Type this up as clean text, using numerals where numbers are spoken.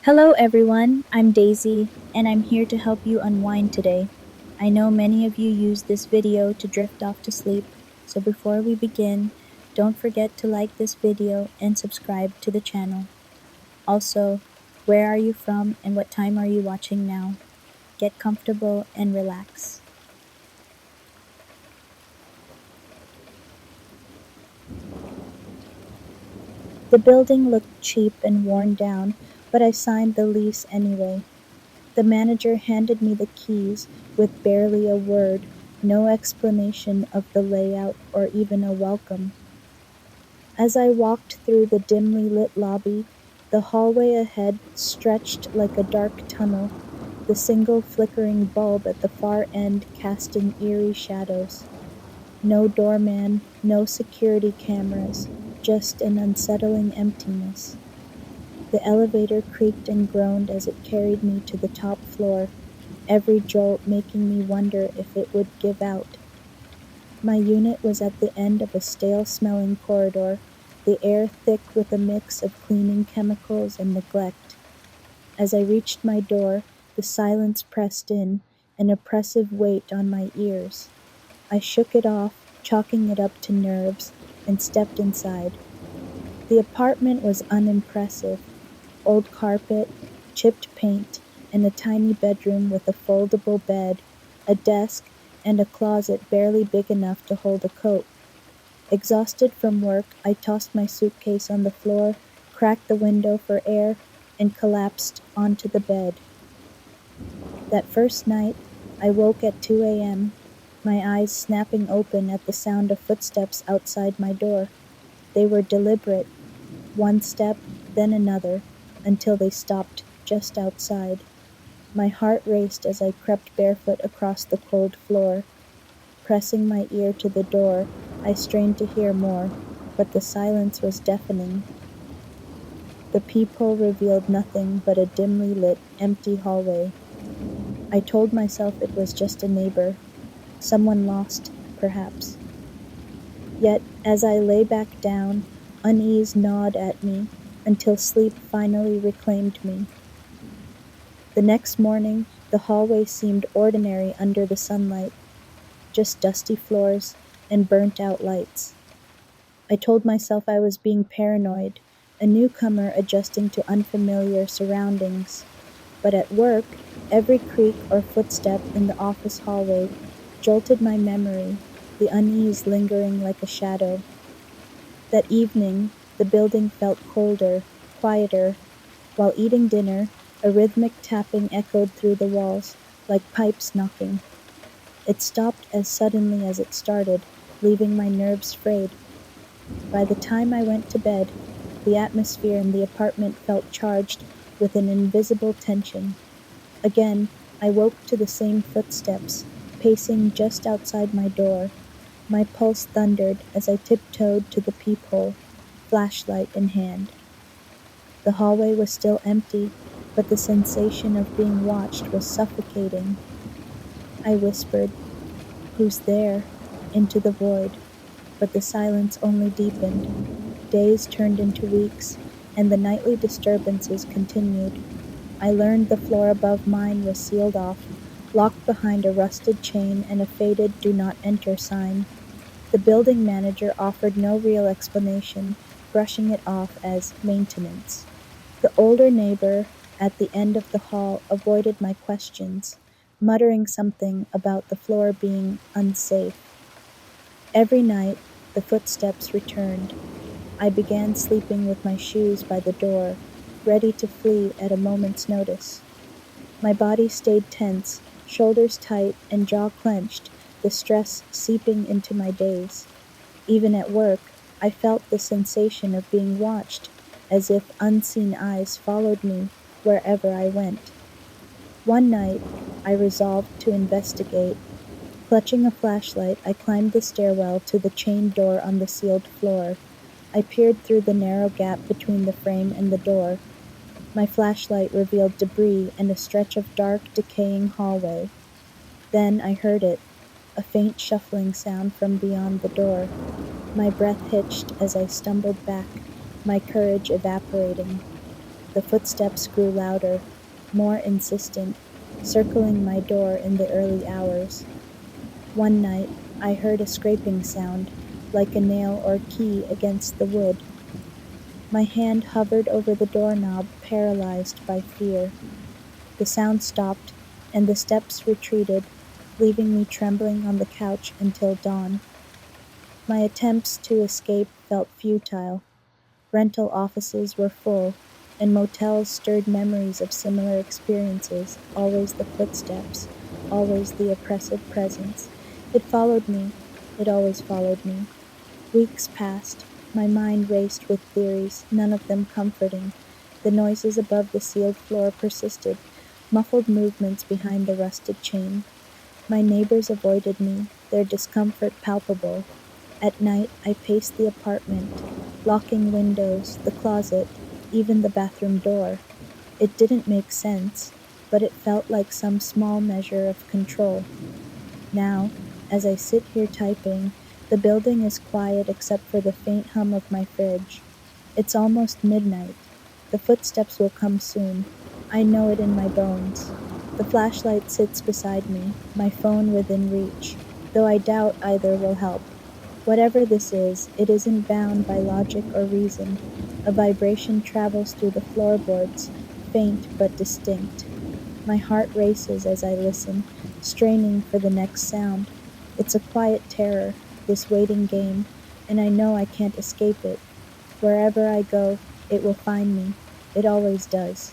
Hello, everyone. I'm Daisy, and I'm here to help you unwind today. I know many of you use this video to drift off to sleep, so before we begin, don't forget to like this video and subscribe to the channel. Also, where are you from and what time are you watching now? Get comfortable and relax. The building looked cheap and worn down, but I signed the lease anyway. The manager handed me the keys with barely a word, no explanation of the layout or even a welcome. As I walked through the dimly lit lobby, the hallway ahead stretched like a dark tunnel, the single flickering bulb at the far end casting eerie shadows. No doorman, no security cameras, just an unsettling emptiness. The elevator creaked and groaned as it carried me to the top floor, every jolt making me wonder if it would give out. My unit was at the end of a stale-smelling corridor, the air thick with a mix of cleaning chemicals and neglect. As I reached my door, the silence pressed in, an oppressive weight on my ears. I shook it off, chalking it up to nerves, and stepped inside. The apartment was unimpressive. Old carpet, chipped paint, and a tiny bedroom with a foldable bed, a desk, and a closet barely big enough to hold a coat. Exhausted from work, I tossed my suitcase on the floor, cracked the window for air, and collapsed onto the bed. That first night, I woke at 2 a.m., my eyes snapping open at the sound of footsteps outside my door. They were deliberate, one step, then another, until they stopped just outside. My heart raced as I crept barefoot across the cold floor. Pressing my ear to the door, I strained to hear more, but the silence was deafening. The peephole revealed nothing but a dimly lit, empty hallway. I told myself it was just a neighbor, someone lost, perhaps. Yet, as I lay back down, unease gnawed at me until sleep finally reclaimed me. The next morning, the hallway seemed ordinary under the sunlight, just dusty floors and burnt-out lights. I told myself I was being paranoid, a newcomer adjusting to unfamiliar surroundings. But at work, every creak or footstep in the office hallway jolted my memory, the unease lingering like a shadow. That evening, the building felt colder, quieter. While eating dinner, a rhythmic tapping echoed through the walls, like pipes knocking. It stopped as suddenly as it started, leaving my nerves frayed. By the time I went to bed, the atmosphere in the apartment felt charged with an invisible tension. Again, I woke to the same footsteps, pacing just outside my door. My pulse thundered as I tiptoed to the peephole, flashlight in hand. The hallway was still empty, but the sensation of being watched was suffocating. I whispered, "Who's there?" into the void, but the silence only deepened. Days turned into weeks, and the nightly disturbances continued. I learned the floor above mine was sealed off, locked behind a rusted chain and a faded "Do Not Enter" sign. The building manager offered no real explanation, brushing it off as maintenance. The older neighbor at the end of the hall avoided my questions, muttering something about the floor being unsafe. Every night, the footsteps returned. I began sleeping with my shoes by the door, ready to flee at a moment's notice. My body stayed tense, shoulders tight and jaw clenched, the stress seeping into my days. Even at work, I felt the sensation of being watched, as if unseen eyes followed me wherever I went. One night, I resolved to investigate. Clutching a flashlight, I climbed the stairwell to the chained door on the sealed floor. I peered through the narrow gap between the frame and the door. My flashlight revealed debris and a stretch of dark, decaying hallway. Then I heard it, a faint shuffling sound from beyond the door. My breath hitched as I stumbled back, my courage evaporating. The footsteps grew louder, more insistent, circling my door in the early hours. One night, I heard a scraping sound, like a nail or key against the wood. My hand hovered over the doorknob, paralyzed by fear. The sound stopped, and the steps retreated, leaving me trembling on the couch until dawn. My attempts to escape felt futile. Rental offices were full, and motels stirred memories of similar experiences, always the footsteps, always the oppressive presence. It followed me. It always followed me. Weeks passed. My mind raced with theories, none of them comforting. The noises above the sealed floor persisted, muffled movements behind the rusted chain. My neighbors avoided me, their discomfort palpable. At night I paced the apartment, locking windows, the closet, even the bathroom door. It didn't make sense, but it felt like some small measure of control. Now, as I sit here typing, the building is quiet except for the faint hum of my fridge. It's almost midnight. The footsteps will come soon. I know it in my bones. The flashlight sits beside me, my phone within reach, though I doubt either will help. Whatever this is, it isn't bound by logic or reason. A vibration travels through the floorboards, faint but distinct. My heart races as I listen, straining for the next sound. It's a quiet terror, this waiting game, and I know I can't escape it. Wherever I go, it will find me. It always does.